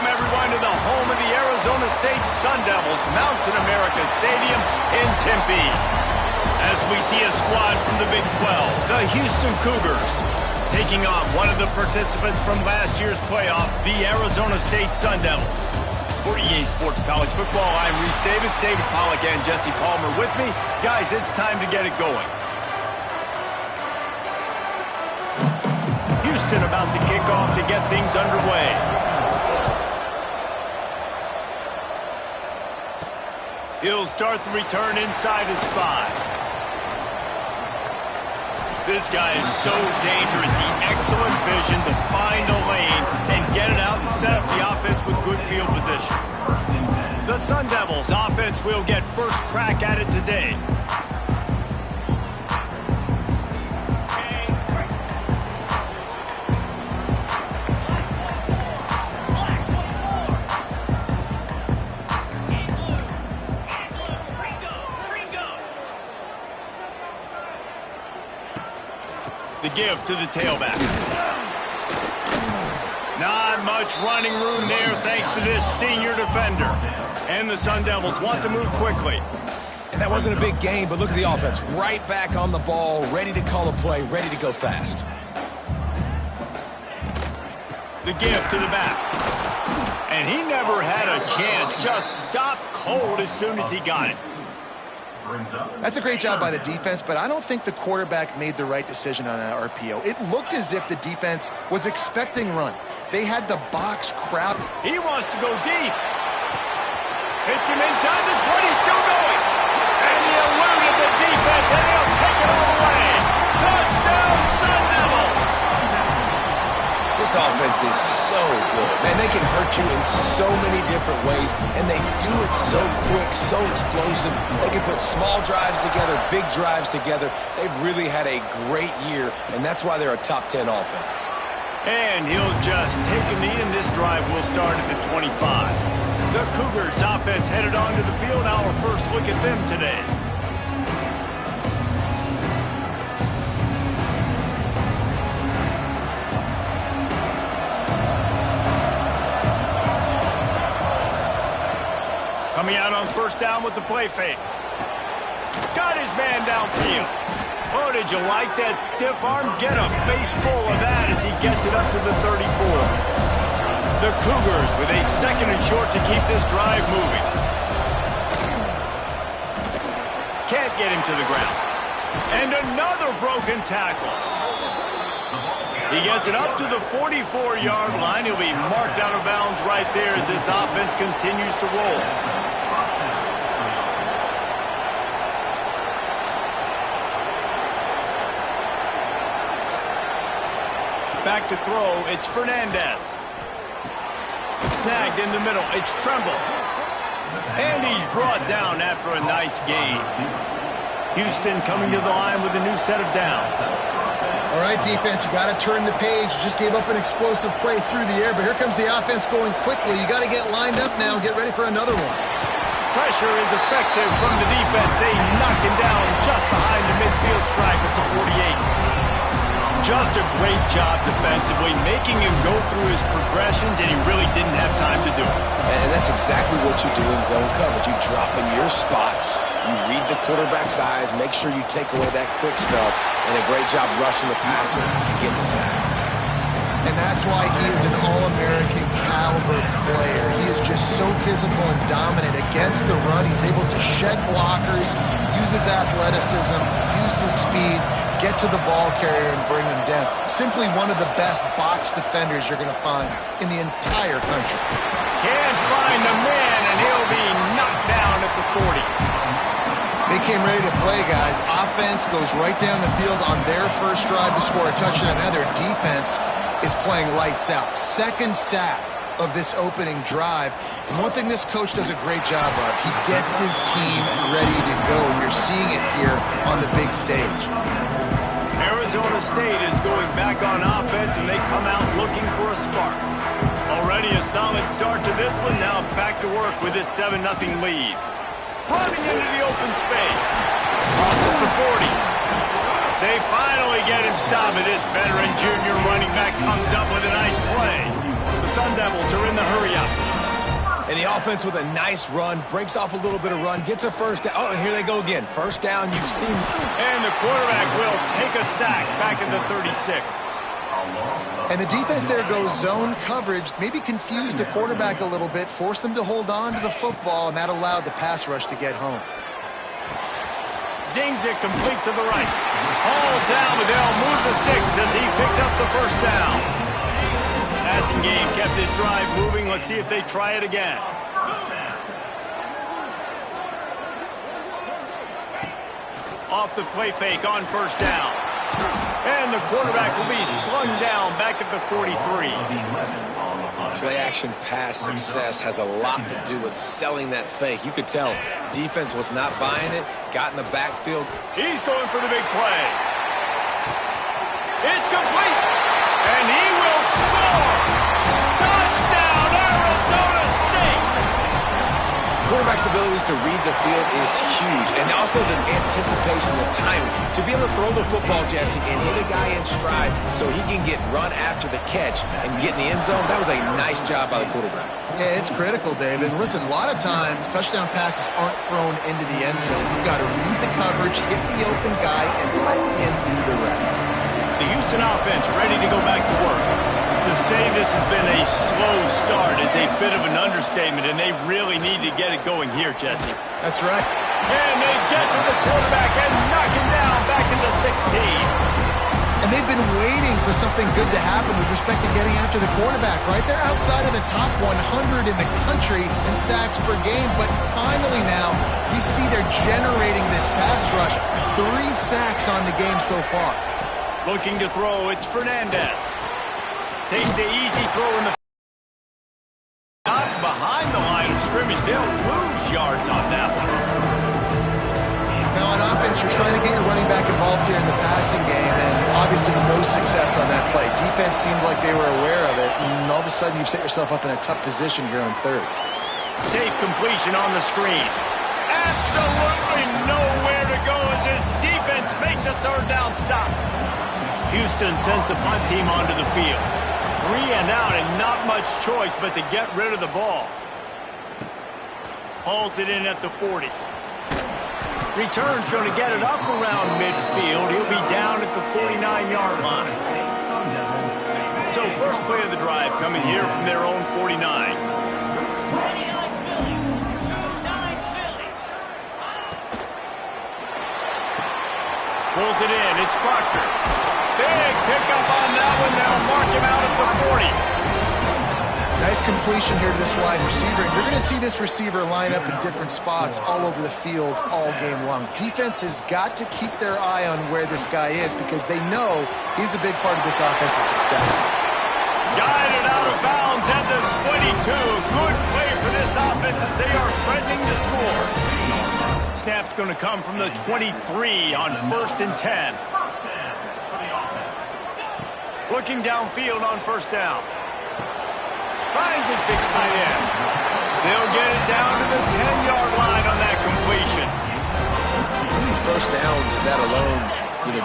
Welcome, everyone, to the home of the Arizona State Sun Devils, Mountain America Stadium in Tempe. As we see a squad from the Big 12, the Houston Cougars, taking on one of the participants from last year's playoff, the Arizona State Sun Devils. For EA Sports College Football, I'm Reese Davis, David Pollack, and Jesse Palmer with me. Guys, it's time to get it going. Houston about to kick off to get things underway. He'll start the return inside his 5. This guy is so dangerous. He excellent vision to find a lane and get it out and set up the offense with good field position. The Sun Devils offense will get first crack at it today. The give to the tailback. Not much running room there thanks to this senior defender. And the Sun Devils want to move quickly. And that wasn't a big game, but look at the offense. Right back on the ball, ready to call a play, ready to go fast. The give to the back. And he never had a chance. Just stopped cold as soon as he got it. That's a great job by the defense, but I don't think the quarterback made the right decision on that RPO. It looked as if the defense was expecting run. They had the box crowded. He wants to go deep. Hits him inside the 20, still going. And he eluded the defense, and he'll take it all the way. Touchdown, Sun Devils! This offense is so good. Man, they can hurt you in so many different ways, and they do it so quick, so explosive. They can put small drives together, big drives together. They've really had a great year, and that's why they're a top 10 offense. And he'll just take a knee, and this drive will start at the 25. The Cougars offense headed onto the field. Our first look at them today. Coming out on first down with the play fake. Got his man downfield. Oh, did you like that stiff arm? Get a face full of that as he gets it up to the 34. The Cougars with a second and short to keep this drive moving. Can't get him to the ground. And another broken tackle. He gets it up to the 44-yard line. He'll be marked out of bounds right there as this offense continues to roll. Back to throw, it's Fernandez. Snagged in the middle, it's Tremble. And he's brought down after a nice gain. Houston coming to the line with a new set of downs. All right, defense, you got to turn the page. You just gave up an explosive play through the air, but here comes the offense going quickly. You got to get lined up now and get ready for another one. Pressure is effective from the defense. They knock him down just behind the midfield stripe at the 48. Just a great job defensively, making him go through his progressions, and he really didn't have time to do it. And that's exactly what you do in zone coverage. You drop in your spots, you read the quarterback's eyes, make sure you take away that quick stuff, and a great job rushing the passer and getting the sack. And that's why he is an All-American caliber player. He is just so physical and dominant against the run. He's able to shed blockers, use his athleticism, use his speed, get to the ball carrier and bring him down. Simply one of the best box defenders you're going to find in the entire country. Can't find the man, and he'll be knocked down at the 40. They came ready to play, guys. Offense goes right down the field on their first drive to score a touchdown. Now their defense is playing lights out. Second sack of this opening drive. And one thing this coach does a great job of, he gets his team ready to go. You're seeing it here on the big stage. Arizona State is going back on offense, and they come out looking for a spark. Already a solid start to this one. Now back to work with this 7-0 lead. Running into the open space. Crosses the 40. They finally get him stopped. This veteran junior running back comes up with a nice play. The Sun Devils are in the hurry-up. And the offense with a nice run, breaks off a little bit of run, gets a first down. Oh, and here they go again. First down, you've seen. And the quarterback will take a sack back at the 36. And the defense there goes zone coverage, maybe confused the quarterback a little bit, forced him to hold on to the football, and that allowed the pass rush to get home. Zings it complete to the right. All down, but they'll move the sticks as he picks up the first down. Passing game kept this drive moving. Let's see if they try it again. Off the play fake on first down. And the quarterback will be slung down back at the 43. Play-action pass success has a lot to do with selling that fake. You could tell defense was not buying it, got in the backfield. He's going for the big play. It's complete. And he will score. Touchdown, Arizona State. Quarterback's abilities to read the field is huge. And also the anticipation, the timing. To be able to throw the football, Jesse, and hit a guy in stride so he can get run after the catch and get in the end zone, that was a nice job by the quarterback. Yeah, it's critical, David. And listen, a lot of times touchdown passes aren't thrown into the end zone. You've got to read the coverage, hit the open guy, and let him do the rest. The Houston offense ready to go back to work. To say this has been a slow start is a bit of an understatement, and they really need to get it going here, Jesse. That's right. And they get to the quarterback and knock him down back into 16. And they've been waiting for something good to happen with respect to getting after the quarterback, right? They're outside of the top 100 in the country in sacks per game, but finally now you see they're generating this pass rush. 3 sacks on the game so far. Looking to throw, it's Fernandez. Takes the easy throw in the... Not behind the line of scrimmage. They'll lose yards on that one. Now on offense, you're trying to get your running back involved here in the passing game, and obviously no success on that play. Defense seemed like they were aware of it, and all of a sudden you've set yourself up in a tough position here on third. Safe completion on the screen. Absolutely nowhere to go as his defense makes a third down stop. Houston sends the punt team onto the field. 3 and out and not much choice but to get rid of the ball. Hauls it in at the 40. Return's going to get it up around midfield. He'll be down at the 49-yard line. So first play of the drive coming here from their own 49. Pulls it in. It's Proctor. Big pickup on that one. They'll mark him out at the 40. Nice completion here to this wide receiver. And you're going to see this receiver line up in different spots all over the field all game long. Defense has got to keep their eye on where this guy is because they know he's a big part of this offense's success. Guided out of bounds at the 22. Good play for this offense as they are threatening to score. Snap's going to come from the 23 on 1st and 10. Looking downfield on first down. Finds his big tight end. They'll get it down to the 10-yard line on that completion. How many first downs is that alone,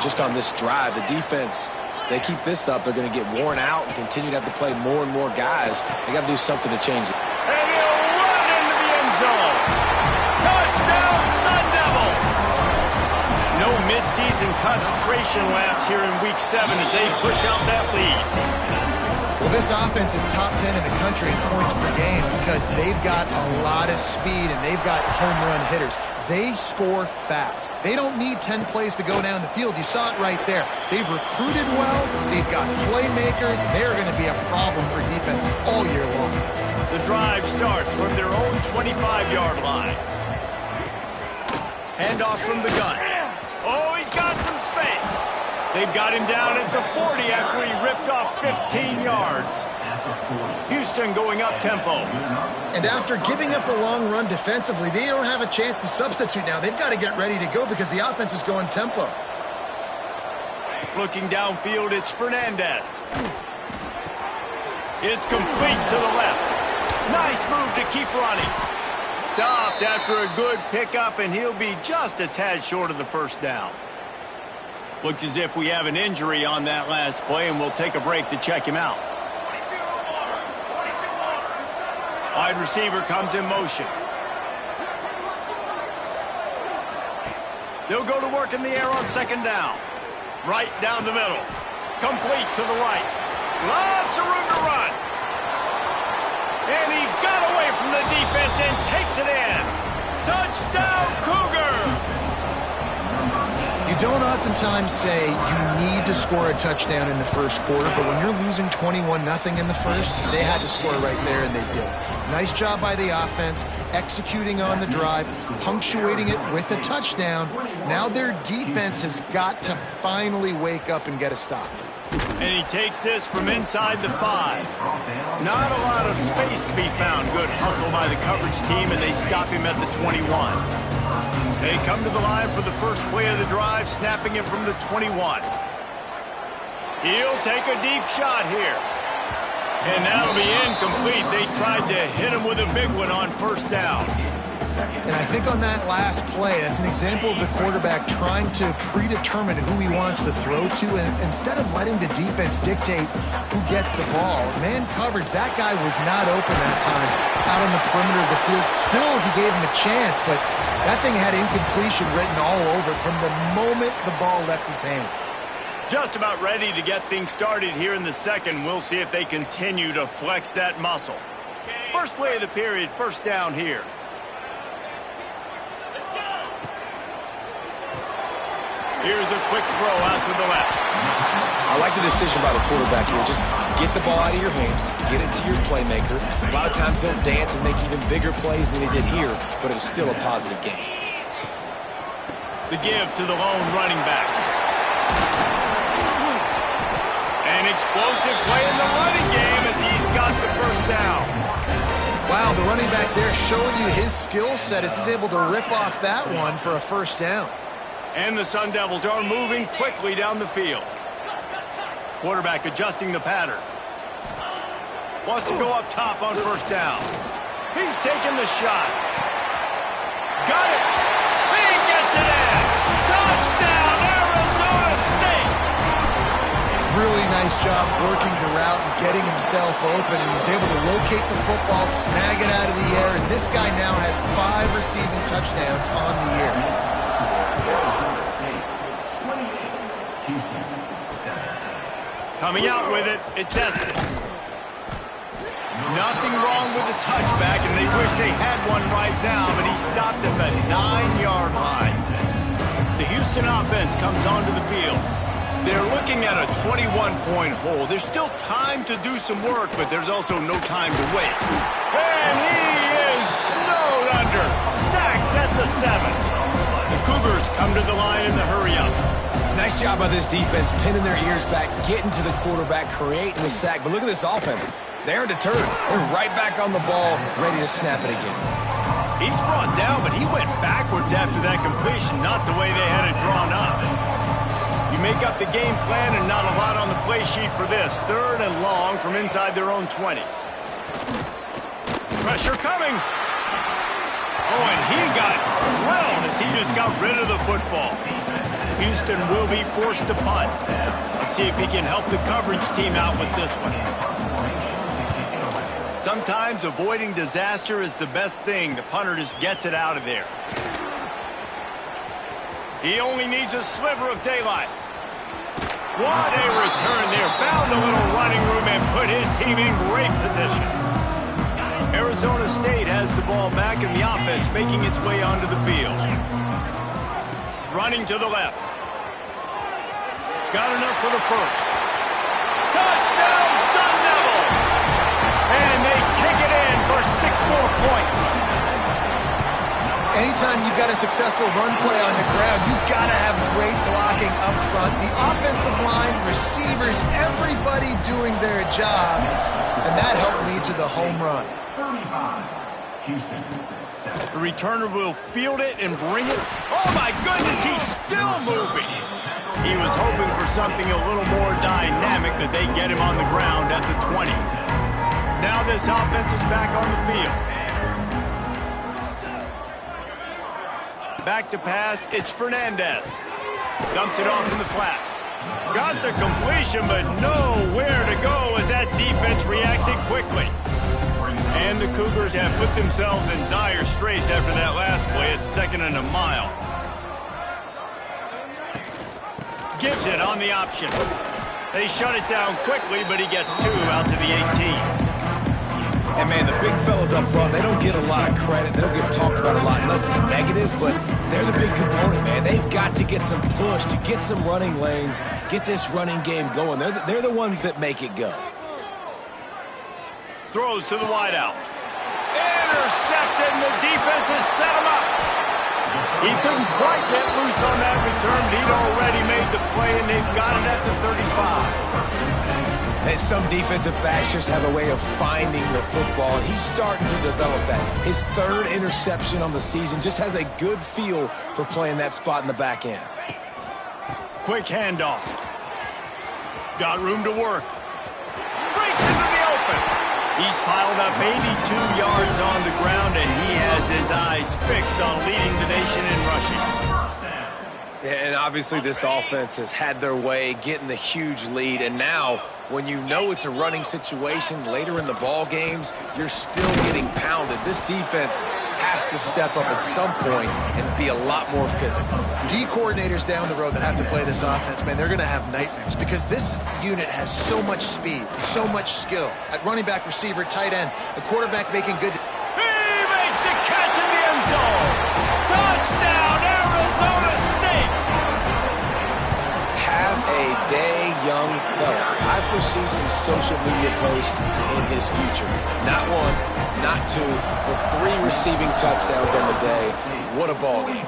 just on this drive? The defense, they keep this up, they're going to get worn out and continue to have to play more and more guys. They got to do something to change it. And he'll run into the end zone. Touchdown, Sun Devils! No midseason concentration laps here in Week 7 as they push out that lead. Well, this offense is top 10 in the country in points per game because they've got a lot of speed and they've got home run hitters. They score fast. They don't need 10 plays to go down the field. You saw it right there. They've recruited well. They've got playmakers. They're going to be a problem for defenses all year long. The drive starts from their own 25-yard line. Handoff from the gun. Oh, he's got some space. They've got him down at the 40 after he ripped off 15 yards. Houston going up tempo. And after giving up a long run defensively, they don't have a chance to substitute now. They've got to get ready to go because the offense is going tempo. Looking downfield, it's Fernandez. It's complete to the left. Nice move to keep running. Stopped after a good pickup, and he'll be just a tad short of the first down. Looks as if we have an injury on that last play, and we'll take a break to check him out. Wide receiver comes in motion. They'll go to work in the air on second down. Right down the middle. Complete to the right. Lots of room to run. And he got away from the defense and takes it in. Touchdown, Cougar! You don't oftentimes say you need to score a touchdown in the first quarter, but when you're losing 21-0 in the first, they had to score right there, and they did. Nice job by the offense, executing on the drive, punctuating it with a touchdown. Now their defense has got to finally wake up and get a stop. And he takes this from inside the 5. Not a lot of space to be found. Good hustle by the coverage team, and they stop him at the 21. They come to the line for the first play of the drive, snapping it from the 21. He'll take a deep shot here. And that'll be incomplete. They tried to hit him with a big one on first down. And I think on that last play, that's an example of the quarterback trying to predetermine who he wants to throw to, and instead of letting the defense dictate who gets the ball. Man coverage, that guy was not open that time out on the perimeter of the field. Still, he gave him a chance, but that thing had incompletion written all over it from the moment the ball left his hand. Just about ready to get things started here in the second. We'll see if they continue to flex that muscle. First play of the period, first down here. Here's a quick throw out to the left. I like the decision by the quarterback here. Just get the ball out of your hands, get it to your playmaker. A lot of times he'll dance and make even bigger plays than he did here, but it was still a positive game. The give to the lone running back. An explosive play in the running game as he's got the first down. Wow, the running back there showing you his skill set as he's able to rip off that one for a first down. And the Sun Devils are moving quickly down the field. Quarterback adjusting the pattern. Wants to go up top on first down. He's taking the shot. Got it. He gets it in. Touchdown, Arizona State. Really nice job working the route and getting himself open. And he was able to locate the football, snag it out of the air, and this guy now has 5 receiving touchdowns on the year. Coming out with it, it's Estes. Nothing wrong with the touchback, and they wish they had one right now, but he stopped at the 9-yard line. The Houston offense comes onto the field. They're looking at a 21-point hole. There's still time to do some work, but there's also no time to waste. And he is snowed under, sacked at the 7. The Cougars come to the line in the hurry-up. Nice job by this defense, pinning their ears back, getting to the quarterback, creating the sack. But look at this offense. They aren't deterred. They're right back on the ball, ready to snap it again. He's brought down, but he went backwards after that completion, not the way they had it drawn up. You make up the game plan and not a lot on the play sheet for this. 3rd and long from inside their own 20. Pressure coming. Oh, and he got drilled as he just got rid of the football. Houston will be forced to punt. Let's see if he can help the coverage team out with this one. Sometimes avoiding disaster is the best thing. The punter just gets it out of there. He only needs a sliver of daylight. What a return there. Found a little running room and put his team in great position. Arizona State has the ball back and the offense making its way onto the field. Running to the left. Got enough for the first. Touchdown, Sun Devils! And they take it in for 6 more points. Anytime you've got a successful run play on the ground, you've got to have great blocking up front. The offensive line, receivers, everybody doing their job. And that helped lead to the home run. The returner will field it and bring it. Oh, my goodness, he's still moving. He was hoping for something a little more dynamic, but they get him on the ground at the 20. Now this offense is back on the field. Back to pass, it's Fernandez. Dumps it off in the flats. Got the completion, but nowhere to go as that defense reacted quickly. And the Cougars have put themselves in dire straits after that last play at 2nd and a mile. Gives it on the option. They shut it down quickly, but he gets 2 out to the 18. And, man, the big fellas up front, they don't get a lot of credit. They don't get talked about a lot unless it's negative, but they're the big component, man. They've got to get some push, to get some running lanes, get this running game going. They're the ones that make it go. Throws to the wideout. Intercepted, and the defense has set him up. He couldn't quite get loose on that return, but he'd already made the play, and they've got it at the 35. And some defensive backs just have a way of finding the football. He's starting to develop that. His 3rd interception on the season, just has a good feel for playing that spot in the back end. Quick handoff. Got room to work. Breaks into the open. He's piled up 82 yards on the ground, and he has his eyes fixed on leading the nation in rushing. And obviously this offense has had their way, getting the huge lead. And now, when you know it's a running situation later in the ball games, you're still getting pounded. This defense has to step up at some point and be a lot more physical. D coordinators down the road that have to play this offense, man, they're going to have nightmares because this unit has so much speed, so much skill. At running back, receiver, tight end, the quarterback making good... He makes the catch in the end zone. Touchdown, Arizona State. Have a day, young fella. I foresee some social media posts in his future. Not 1, not 2, but 3 receiving touchdowns on the day. What a ball game.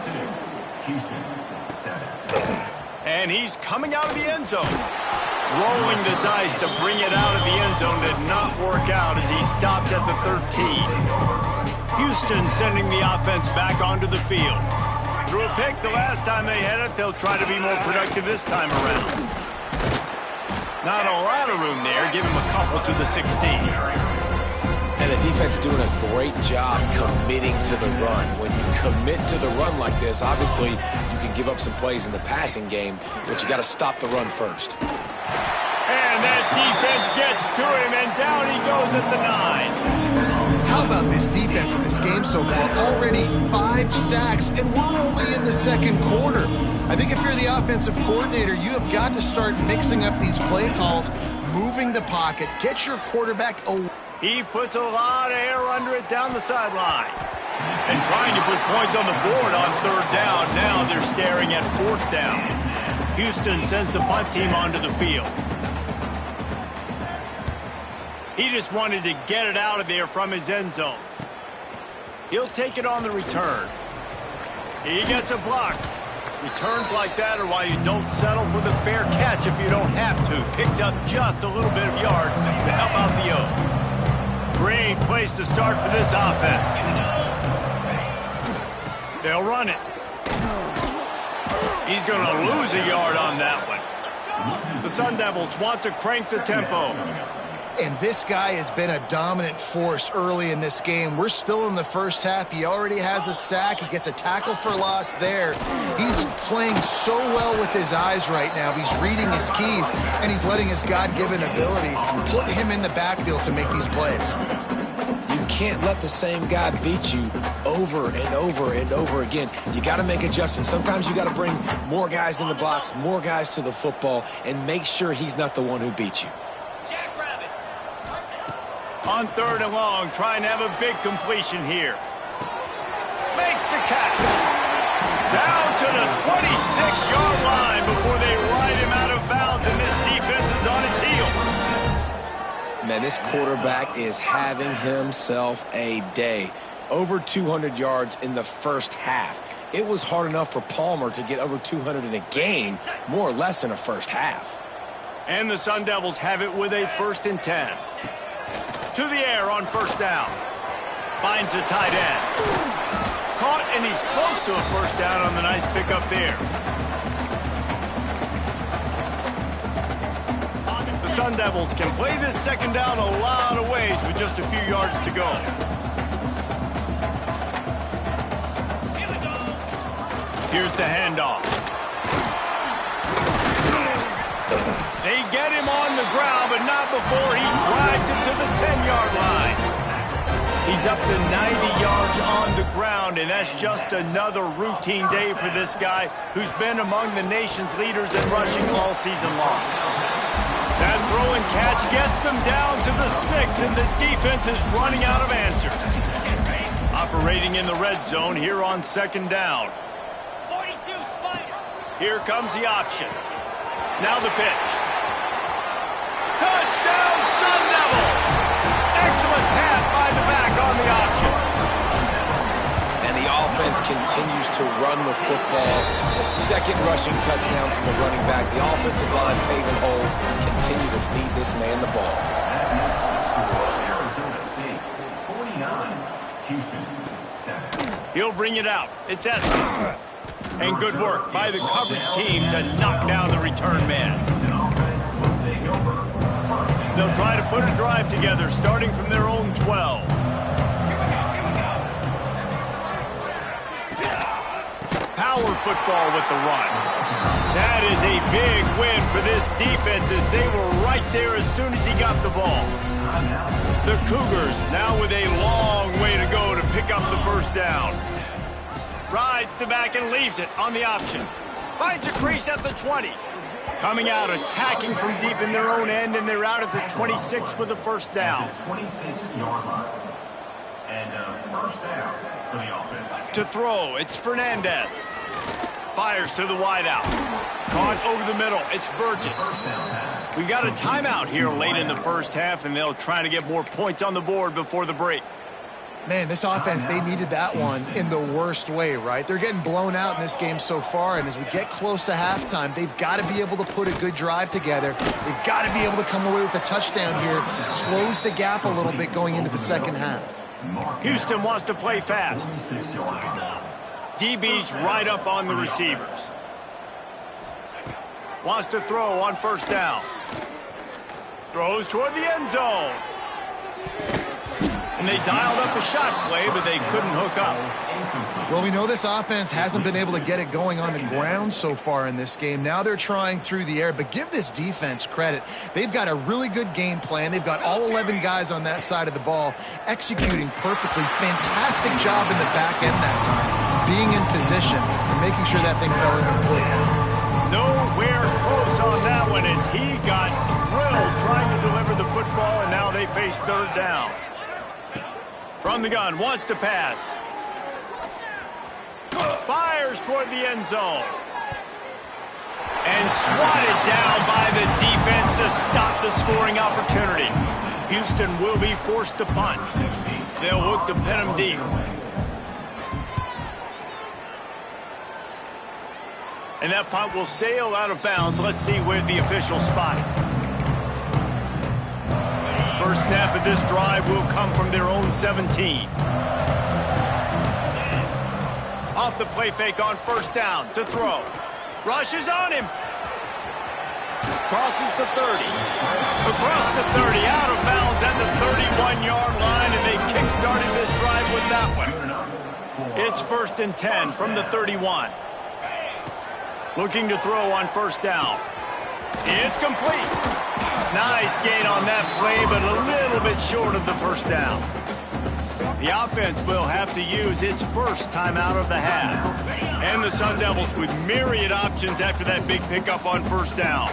And he's coming out of the end zone. Rolling the dice to bring it out of the end zone did not work out as he stopped at the 13. Houston sending the offense back onto the field. Threw a pick the last time they had it. They'll try to be more productive this time around. Not a lot of room there. Give him a couple to the 16. And the defense doing a great job committing to the run. When you commit to the run like this, obviously you can give up some plays in the passing game, but you got to stop the run first. And that defense gets to him, and down he goes at the 9. How about this defense in this game so far? Already 5 sacks, and we're only in the 2nd quarter. I think if you're the offensive coordinator, you have got to start mixing up these play calls, moving the pocket, get your quarterback away. He puts a lot of air under it down the sideline. And trying to put points on the board on 3rd down. Now they're staring at 4th down. Houston sends the punt team onto the field. He just wanted to get it out of there from his end zone. He'll take it on the return. He gets a block. Returns like that are why you don't settle for the fair catch if you don't have to. Picks up just a little bit of yards to help out the Oak. Great place to start for this offense. They'll run it. He's going to lose a yard on that one. The Sun Devils want to crank the tempo. And this guy has been a dominant force early in this game. We're still in the first half. He already has a sack. He gets a tackle for loss there. He's playing so well with his eyes right now. He's reading his keys, and he's letting his God-given ability put him in the backfield to make these plays. You can't let the same guy beat you over and over and over again. You got to make adjustments. Sometimes you got to bring more guys in the box, more guys to the football, and make sure he's not the one who beat you. On 3rd and long, trying to have a big completion here. Makes the catch. Down to the 26-yard line before they ride him out of bounds, and this defense is on its heels. Man, this quarterback is having himself a day. Over 200 yards in the first half. It was hard enough for Palmer to get over 200 in a game, more or less in a first half. And the Sun Devils have it with a 1st and 10. To the air on 1st down. Finds the tight end. Caught, and he's close to a 1st down on the nice pickup there. The Sun Devils can play this 2nd down a lot of ways with just a few yards to go. Here's the handoff. They get him on the ground, but not before he drives it to the 10-yard line. He's up to 90 yards on the ground, and that's just another routine day for this guy who's been among the nation's leaders in rushing all season long. That throw and catch gets them down to the 6, and the defense is running out of answers. Operating in the red zone here on second down. 42 Spider. Here comes the option. Now the pitch. Touchdown, Sun Devils! Excellent pass by the back on the option. And the offense continues to run the football. The second rushing touchdown from the running back. The offensive line paving holes. Continue to feed this man the ball. Arizona State, 49. Houston, 7. He'll bring it out. It's Estes. And good work by the coverage team to knock down the return man. They'll try to put a drive together starting from their own 12. Power football with the run. That is a big win for this defense as they were right there as soon as he got the ball. The Cougars now with a long way to go to pick up the first down. Rides the back and leaves it on the option. Finds a crease at the 20. Coming out, attacking from deep in their own end, and they're out at the 26 with the first down. 26-yard line. And first down for the offense. To throw, it's Fernandez. Fires to the wideout. Caught over the middle, it's Burgess. We got a timeout here late in the first half, and they'll try to get more points on the board before the break. Man, this offense, they needed that one in the worst way, right? They're getting blown out in this game so far, and as we get close to halftime, they've got to be able to put a good drive together. They've got to be able to come away with a touchdown here, close the gap a little bit going into the second half. Houston wants to play fast. DB's right up on the receivers. Wants to throw on first down. Throws toward the end zone. And they dialed up a shot play, but they couldn't hook up. Well, we know this offense hasn't been able to get it going on the ground so far in this game. Now they're trying through the air, but give this defense credit. They've got a really good game plan. They've got all 11 guys on that side of the ball executing perfectly. Fantastic job in the back end that time, being in position and making sure that thing fell incomplete. Nowhere close on that one as he got drilled trying to deliver the football, and now they face third down. From the gun, wants to pass. Fires toward the end zone. And swatted down by the defense to stop the scoring opportunity. Houston will be forced to punt. They'll look to pin him deep. And that punt will sail out of bounds. Let's see where the official spot it. First snap of this drive will come from their own 17. Off the play fake on first down to throw. Rushes on him. Crosses the 30. Across the 30, out of bounds at the 31-yard line, and they kick-started this drive with that one. It's 1st and 10 from the 31. Looking to throw on first down. It's complete. Nice gain on that play, but a little bit short of the first down. The offense will have to use its first timeout of the half. And the Sun Devils with myriad options after that big pickup on first down.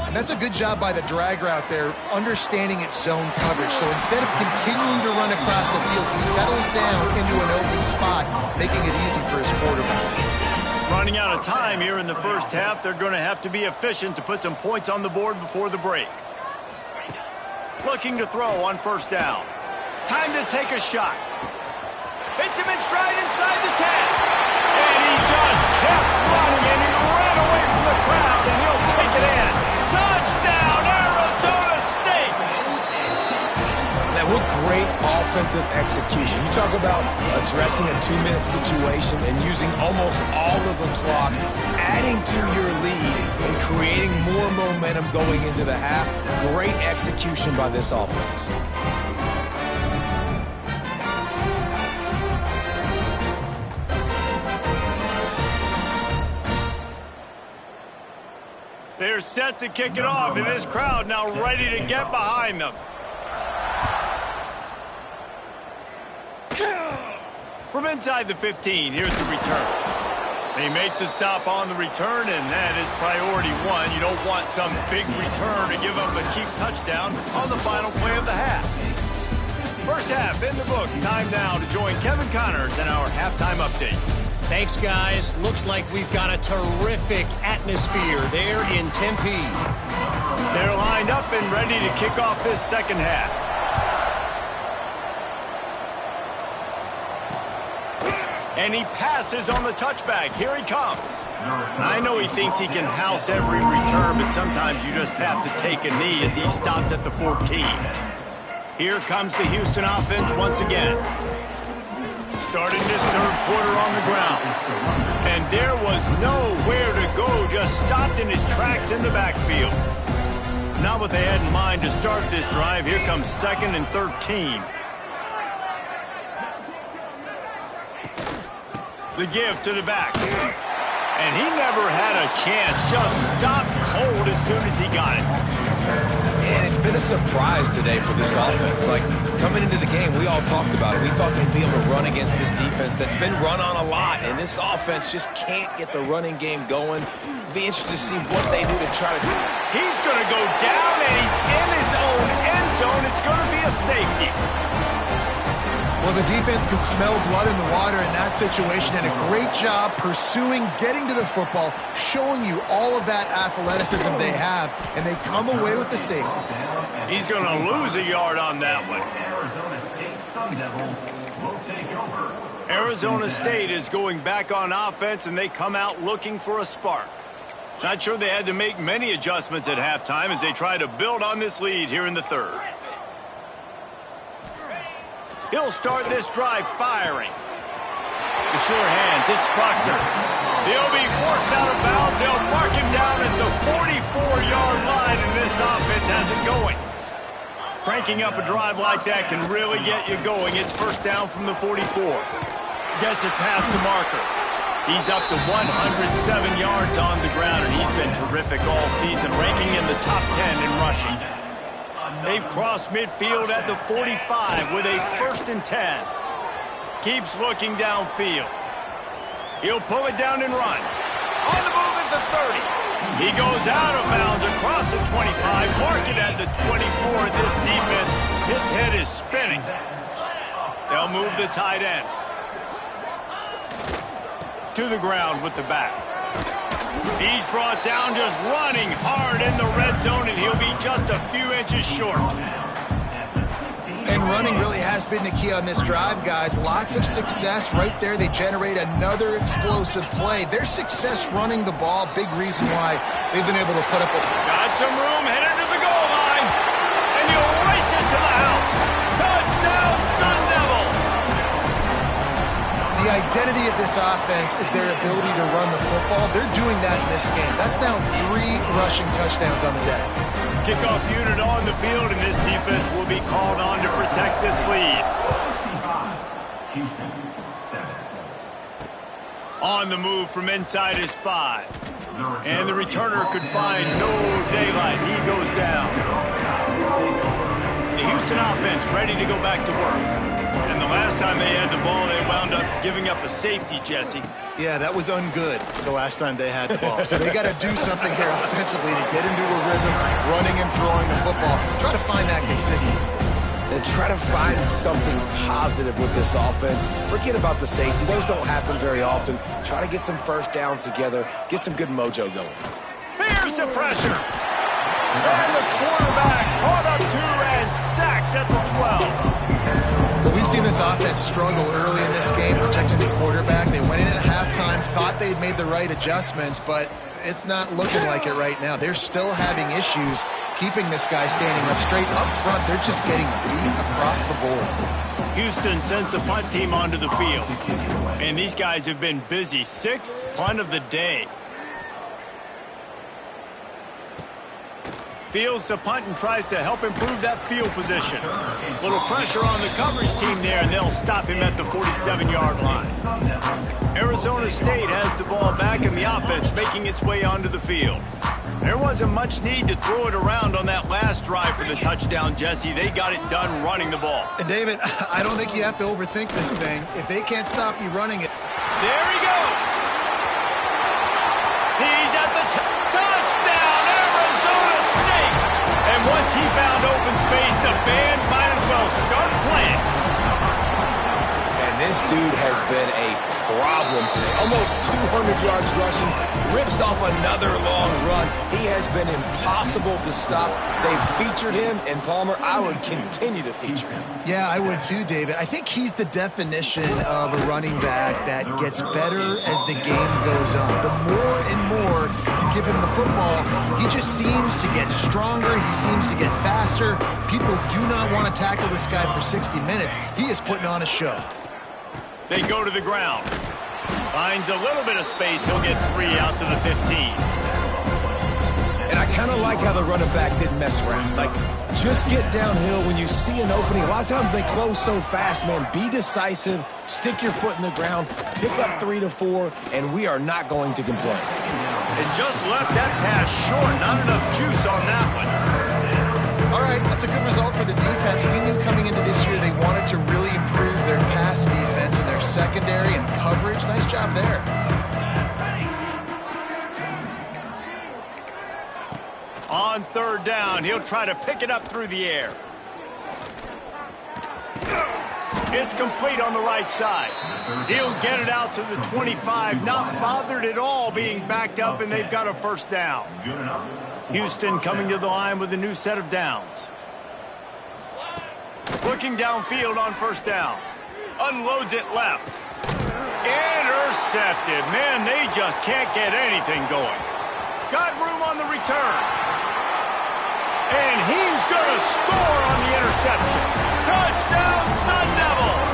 And that's a good job by the drag route there, understanding its zone coverage. So instead of continuing to run across the field, he settles down into an open spot, making it easy for his quarterback. Running out of time here in the first half, they're going to have to be efficient to put some points on the board before the break. Looking to throw on first down. Time to take a shot. Hits him in stride inside the 10. And he just kept running, and he ran away from the crowd, and he'll take it in. Touchdown, Arizona State! Now, what great offensive execution. You talk about addressing a 2-minute situation and using almost all of the clock, adding to your lead and creating more momentum going into the half. Great execution by this offense. They're set to kick it off, and this crowd now ready to get behind them. From inside the 15, here's the return. They make the stop on the return, and that is priority one. You don't want some big return to give up a cheap touchdown on the final play of the half. First half in the books. Time now to join Kevin Connors in our halftime update. Thanks, guys. Looks like we've got a terrific atmosphere there in Tempe. They're lined up and ready to kick off this second half. And he passes on the touchback. Here he comes. I know he thinks he can house every return, but sometimes you just have to take a knee as he stopped at the 14. Here comes the Houston offense once again. Starting this third quarter on the ground. And there was nowhere to go, just stopped in his tracks in the backfield. Not what they had in mind to start this drive. Here comes 2nd and 13. The give to the back. And he never had a chance. Just stopped cold as soon as he got it. And it's been a surprise today for this offense. Like, coming into the game, we all talked about it. We thought they'd be able to run against this defense that's been run on a lot. And this offense just can't get the running game going. Be interested to see what they do to try to do it. He's going to go down, and he's in his own end zone. It's going to be a safety. Well, the defense could smell blood in the water in that situation, and a great job pursuing, getting to the football, showing you all of that athleticism they have, and they come away with the safety. He's going to lose a yard on that one. Arizona State Sun Devils will take over. Arizona State is going back on offense, and they come out looking for a spark. Not sure they had to make many adjustments at halftime as they try to build on this lead here in the third. He'll start this drive firing. The sure hands, it's Proctor. He'll be forced out of bounds. They'll mark him down at the 44-yard line, and this offense has it going. Cranking up a drive like that can really get you going. It's first down from the 44. Gets it past the marker. He's up to 107 yards on the ground, and he's been terrific all season, ranking in the top 10 in rushing. They've crossed midfield at the 45 with a 1st and 10. Keeps looking downfield. He'll pull it down and run. On the move at the 30. He goes out of bounds across the 25. Mark it at the 24. This defense, its head is spinning. They'll move the tight end to the ground with the back. He's brought down just running hard in the red zone, and he'll be just a few inches short. And running really has been the key on this drive, guys. Lots of success right there. They generate another explosive play. Their success running the ball, big reason why they've been able to put up a... Got some room, headed to the goal line, and you'll race it to the house. Touchdown, Sun Devils! The identity of this offense is their ability to run the football. They're doing that in this game. That's now 3 rushing touchdowns on the day. Kickoff unit on the field, and this defense will be called on to protect this lead. Houston, 7. On the move from inside is 5. And the returner could find no daylight. He goes down. The Houston offense ready to go back to work. And the last time they had the ball, they wound up giving up a safety, Jesse. Yeah, that was ungood the last time they had the ball. So they got to do something here offensively to get into a rhythm, running and throwing the football. Try to find that consistency. And try to find something positive with this offense. Forget about the safety. Those don't happen very often. Try to get some first downs together. Get some good mojo going. Here's the pressure. And the quarterback caught up to and sacked at the 12. Well, we've seen this offense struggle early in this game, protecting the quarterback. They went in at halftime, thought they'd made the right adjustments, but it's not looking like it right now. They're still having issues keeping this guy standing up straight. Up front, they're just getting beat across the board. Houston sends the punt team onto the field. And these guys have been busy. 6th punt of the day. Fields to punt and tries to help improve that field position. Little pressure on the coverage team there, and they'll stop him at the 47-yard line. Arizona State has the ball back, and the offense making its way onto the field. There wasn't much need to throw it around on that last drive for the touchdown, Jesse. They got it done running the ball. And David, I don't think you have to overthink this thing. If they can't stop you running it. There he goes. He's at the touchdown, Arizona State. And once he found open space, the band might as well start playing. And this dude has been a problem today. Almost 200 yards rushing, rips off another long run. He has been impossible to stop. They've featured him, and Palmer, I would continue to feature him. Yeah, I would too, David. I think he's the definition of a running back that gets better as the game goes on. The more and more you give him the football, he just seems to get stronger. He seems to get faster. People do not want to tackle this guy for 60 minutes. He is putting on a show. They go to the ground. Finds a little bit of space. He'll get 3 out to the 15. And I kind of like how the running back didn't mess around. Like, just get downhill when you see an opening. A lot of times they close so fast, man. Be decisive. Stick your foot in the ground. Pick up 3 to 4, and we are not going to complain. And just left that pass short. Not enough juice on that one. All right, that's a good result for the defense. We knew coming into this year they wanted to really improve their pass defense and their secondary and coverage. Nice job there. On third down, he'll try to pick it up through the air. It's complete on the right side. He'll get it out to the 25, not bothered at all being backed up, and they've got a first down. Houston coming to the line with a new set of downs. Looking downfield on first down. Unloads it left. Intercepted. Man, they just can't get anything going. Got room on the return. And he's going to score on the interception. Touchdown, Sun Devils!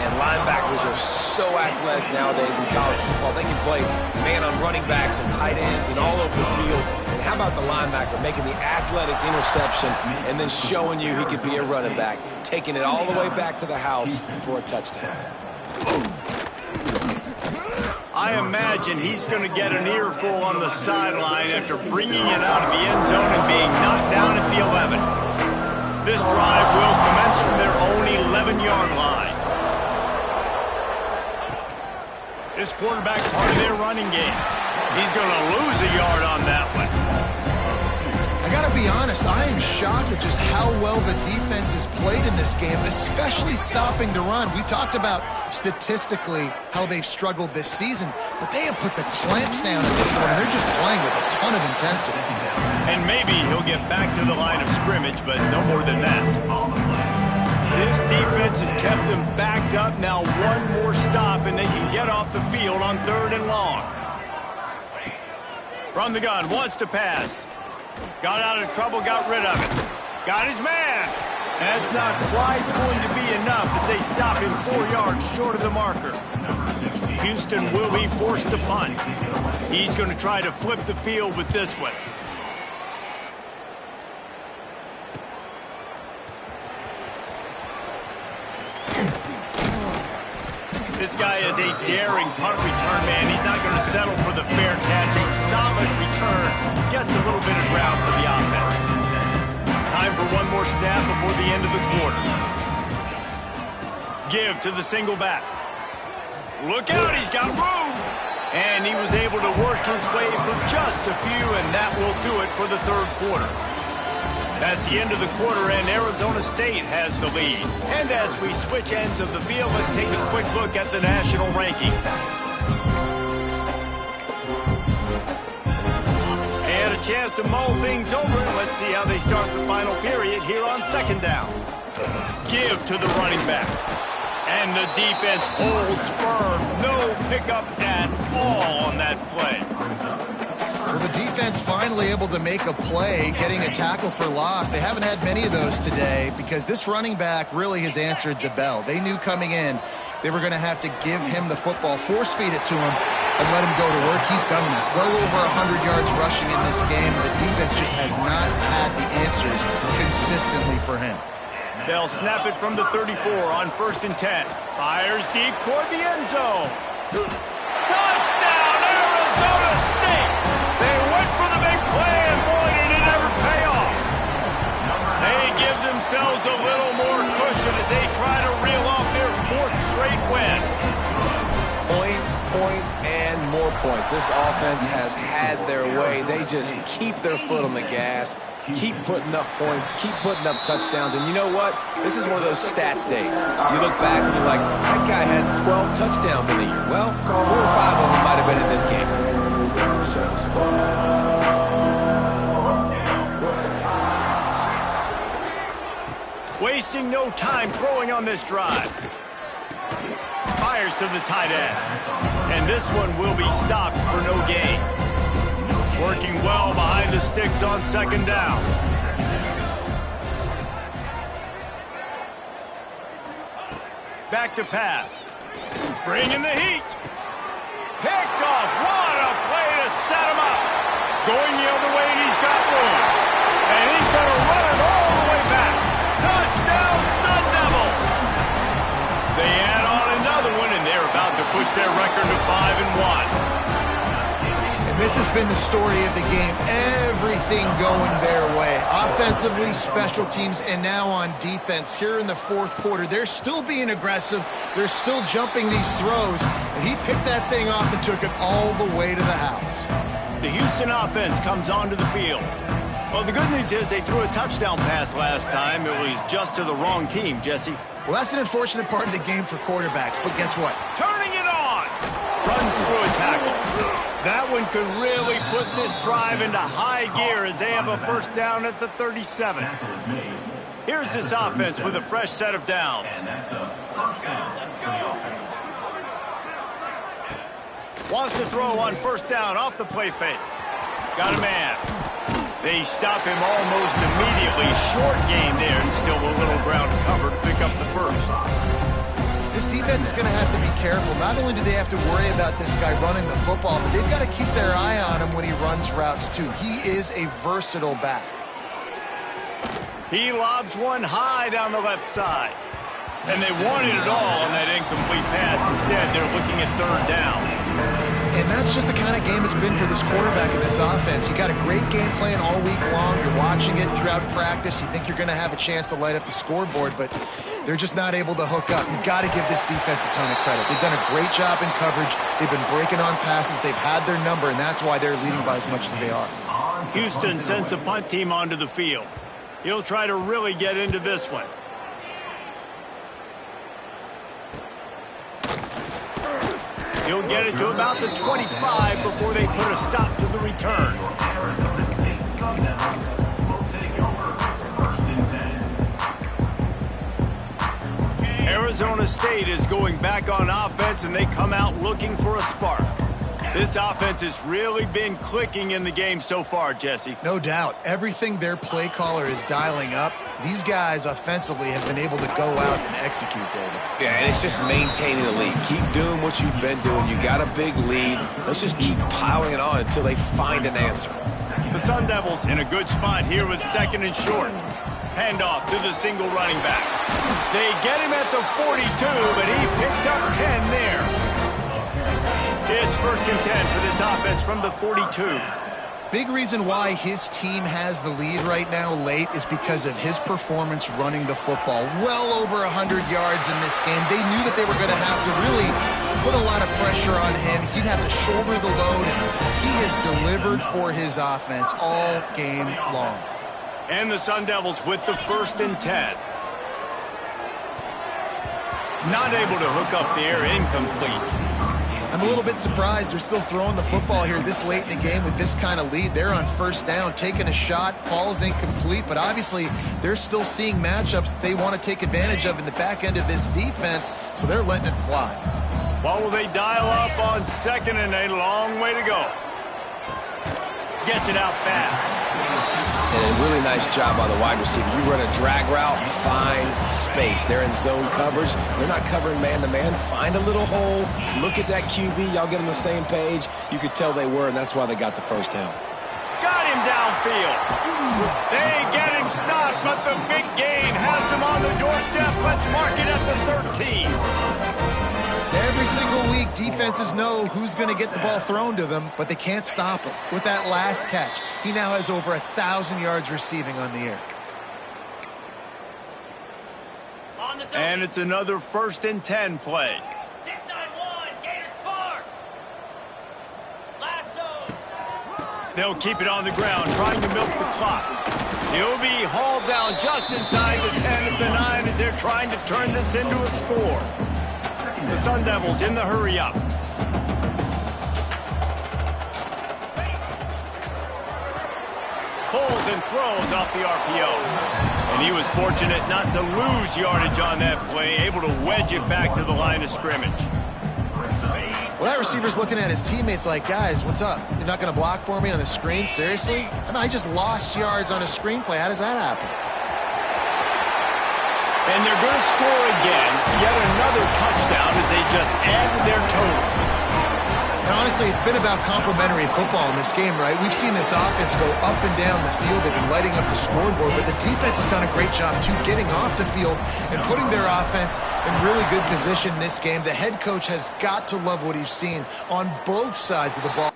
And linebackers are so athletic nowadays in college football. They can play man on running backs and tight ends and all over the field. And how about the linebacker making the athletic interception and then showing you he could be a running back, taking it all the way back to the house for a touchdown. I imagine he's going to get an earful on the sideline after bringing it out of the end zone and being knocked down at the 11. This drive will commence from their own 11-yard line. This quarterback part of their running game. He's going to lose a yard on that one. I got to be honest, I am shocked at just how well the defense has played in this game, especially stopping the run. We talked about statistically how they've struggled this season, but they have put the clamps down in this one. They're just playing with a ton of intensity. And maybe he'll get back to the line of scrimmage, but no more than that. This defense has kept them backed up. Now one more stop, and they can get off the field on third and long. From the gun, wants to pass. Got out of trouble, got rid of it. Got his man. That's not quite going to be enough as they stop him 4 yards short of the marker. Houston will be forced to punt. He's going to try to flip the field with this one. This guy is a daring punt return man. He's not going to settle for the fair catch. A solid return. Gets a little bit of ground for the offense. Time for one more snap before the end of the quarter. Give to the single back. Look out, he's got room. And he was able to work his way for just a few, and that will do it for the third quarter. That's the end of the quarter, and Arizona State has the lead. And as we switch ends of the field, let's take a quick look at the national rankings. And a chance to mull things over, and let's see how they start the final period here on second down. Give to the running back. And the defense holds firm. No pickup at all on that play. Well, the defense finally able to make a play, getting a tackle for loss. They haven't had many of those today because this running back really has answered the bell. They knew coming in they were going to have to give him the football, force feed it to him, and let him go to work. He's done that. Well over 100 yards rushing in this game. The defense just has not had the answers consistently for him. They'll snap it from the 34 on 1st and 10. Fires deep toward the end zone. Touchdown, Arizona State! They points. This offense has had their way. They just keep their foot on the gas, keep putting up points, keep putting up touchdowns. And you know what? This is one of those stats days. You look back and you're like, that guy had 12 touchdowns in the year. Well, 4 or 5 of them might have been in this game. Wasting no time throwing on this drive. Fires to the tight end. And this one will be stopped for no gain. Working well behind the sticks on second down. Back to pass. Bringing the heat. Picked off. What a play to set him up. Going the other way, and he's got room. And he's going to run it all the way back. Touchdown, Sun Devils. They add on another one, and they're about to push their record to 5-1. And this has been the story of the game. Everything going their way. Offensively, special teams, and now on defense. Here in the fourth quarter, they're still being aggressive. They're still jumping these throws. And he picked that thing off and took it all the way to the house. The Houston offense comes onto the field. Well, the good news is they threw a touchdown pass last time. It was just to the wrong team, Jesse. Well, that's an unfortunate part of the game for quarterbacks, but guess what? Turning it on! Runs through a tackle. That one could really put this drive into high gear as they have a first down at the 37. Here's this offense with a fresh set of downs. And that's a first down for the offense. Wants to throw on first down off the play fake. Got a man. They stop him almost immediately. Short game there and still a little ground to cover to pick up the first. This defense is going to have to be careful. Not only do they have to worry about this guy running the football, but they've got to keep their eye on him when he runs routes too. He is a versatile back. He lobs one high down the left side. And they wanted it all on that incomplete pass. Instead, they're looking at third down. And that's just the kind of game it's been for this quarterback in this offense. You got a great game plan all week long. You're watching it throughout practice. You think you're going to have a chance to light up the scoreboard, but they're just not able to hook up. You've got to give this defense a ton of credit. They've done a great job in coverage. They've been breaking on passes. They've had their number, and that's why they're leading by as much as they are. Houston sends the punt team onto the field. He'll try to really get into this one. He'll get it to about the 25 before they put a stop to the return. Arizona State Sun Devils will take over first and 10. Arizona State is going back on offense, and they come out looking for a spark. This offense has really been clicking in the game so far, Jesse. No doubt. Everything their play caller is dialing up, these guys offensively have been able to go out and execute, David. Yeah, and it's just maintaining the lead. Keep doing what you've been doing. You got a big lead. Let's just keep piling it on until they find an answer. The Sun Devils in a good spot here with second and short. Handoff to the single running back. They get him at the 42, but he picked up 10 there. It's first and 10 for this offense from the 42. Big reason why his team has the lead right now late is because of his performance running the football. Well over 100 yards in this game. They knew that they were going to have to really put a lot of pressure on him. He'd have to shoulder the load, and he has delivered for his offense all game long. And the Sun Devils with the first and 10. Not able to hook up there, incomplete. I'm a little bit surprised they're still throwing the football here this late in the game with this kind of lead. They're on first down, taking a shot, falls incomplete, but obviously they're still seeing matchups that they want to take advantage of in the back end of this defense, so they're letting it fly. Well, will they dial up on second and a long way to go? Gets it out fast. And a really nice job by the wide receiver. You run a drag route, find space. They're in zone coverage. They're not covering man-to-man. Find a little hole. Look at that QB. Y'all get on the same page. You could tell they were, and that's why they got the first down. Got him downfield. They get him stopped, but the big gain has them on the doorstep. Let's mark it at the 13. Every single week, defenses know who's going to get the ball thrown to them, but they can't stop him. With that last catch, he now has over 1,000 yards receiving on the air. And it's another first and 10 play. 6-9-1, Gators score. They'll keep it on the ground, trying to milk the clock. He'll be hauled down just inside the 10 at the 9 as they're trying to turn this into a score. The Sun Devils in the hurry-up. Pulls and throws off the RPO. And he was fortunate not to lose yardage on that play, able to wedge it back to the line of scrimmage. Well, that receiver's looking at his teammates like, guys, what's up? You're not going to block for me on the screen? Seriously? I mean, I just lost yards on a screenplay. How does that happen? And they're going to score again, yet another touchdown as they just add to their total. And honestly, it's been about complementary football in this game, right? We've seen this offense go up and down the field. They've been lighting up the scoreboard, but the defense has done a great job, too, getting off the field and putting their offense in really good position in this game. The head coach has got to love what he's seen on both sides of the ball.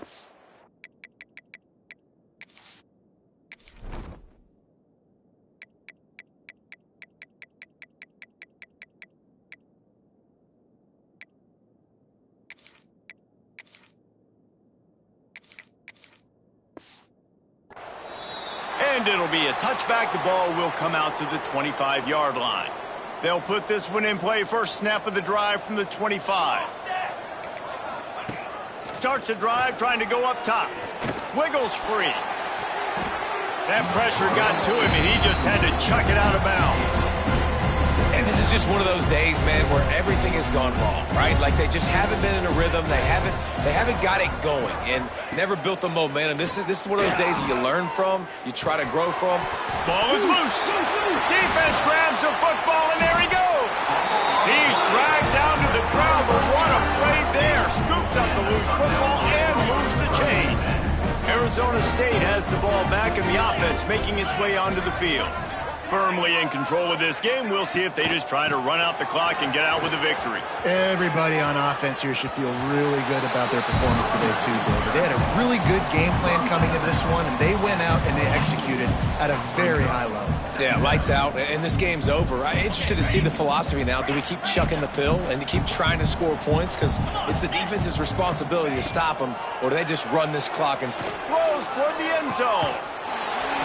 And it'll be a touchback. The ball will come out to the 25-yard line. They'll put this one in play. First snap of the drive from the 25. Starts the drive trying to go up top. Wiggles free. That pressure got to him, and he just had to chuck it out of bounds. And this is just one of those days, man, where everything has gone wrong, right? Like they just haven't been in a rhythm. They haven't got it going and never built the momentum. This is one of those days that you learn from, you try to grow from. Ball is loose. Defense grabs the football, and there he goes. He's dragged down to the ground, but what a play there. Scoops up the loose football and moves the chains. Arizona State has the ball back in the offense, making its way onto the field. Firmly in control of this game. We'll see if they just try to run out the clock and get out with a victory. Everybody on offense here should feel really good about their performance today, too, David. They had a really good game plan coming into this one, and they went out and they executed at a very high level. Yeah, lights out, and this game's over. I'm interested to see the philosophy now. Do we keep chucking the pill and keep trying to score points? Because it's the defense's responsibility to stop them, or do they just run this clock and throws toward the end zone?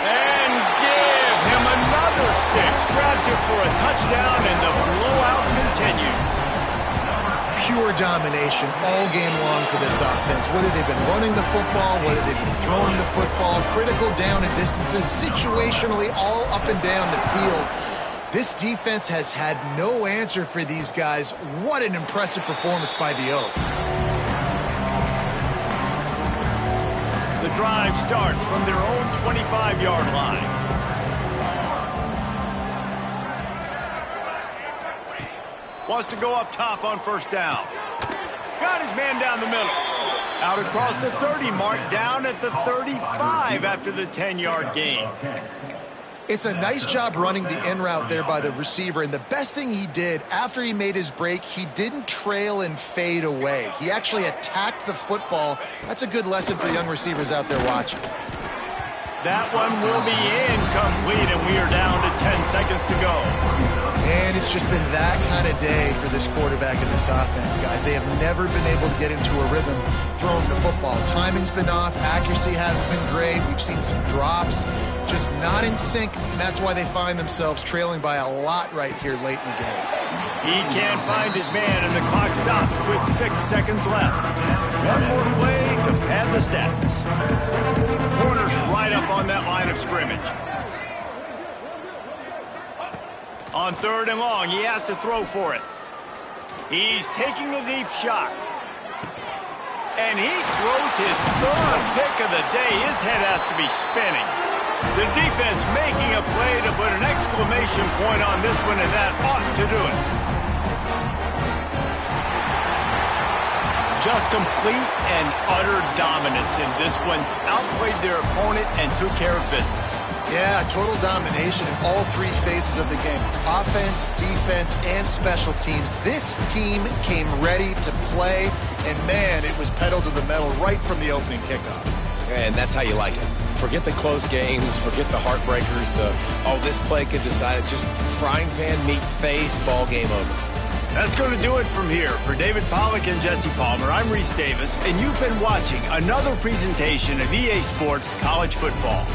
And give him another 6. Grabs it for a touchdown, and the blowout continues. Pure domination all game long for this offense. Whether they've been running the football, whether they've been throwing the football, critical down and distances, situationally all up and down the field. This defense has had no answer for these guys. What an impressive performance by the Oak. The drive starts from their own 25-yard line. Wants to go up top on first down. Got his man down the middle. Out across the 30 mark, down at the 35 after the 10-yard gain. It's a nice job running the in route there by the receiver, and the best thing he did after he made his break, he didn't trail and fade away. He actually attacked the football. That's a good lesson for young receivers out there watching. That one will be incomplete, and we are down to 10 seconds to go. And it's just been that kind of day for this quarterback and this offense, guys. They have never been able to get into a rhythm throwing the football. Timing's been off. Accuracy hasn't been great. We've seen some drops. Just not in sync, and that's why they find themselves trailing by a lot right here late in the game. He can't find his man, and the clock stops with 6 seconds left. One more play to pad the stats. Corner's right up on that line of scrimmage. On 3rd and long, he has to throw for it. He's taking a deep shot. And he throws his 3rd pick of the day. His head has to be spinning. The defense making a play to put an exclamation point on this one, and that ought to do it. Just complete and utter dominance in this one. Outplayed their opponent and took care of business. Yeah, total domination in all 3 phases of the game. Offense, defense, and special teams. This team came ready to play, and man, it was pedal to the metal right from the opening kickoff. And that's how you like it. Forget the close games, forget the heartbreakers, this play could decide it. Just frying pan, meat face, ball game over. That's going to do it from here. For David Pollack and Jesse Palmer, I'm Reese Davis, and you've been watching another presentation of EA Sports College Football.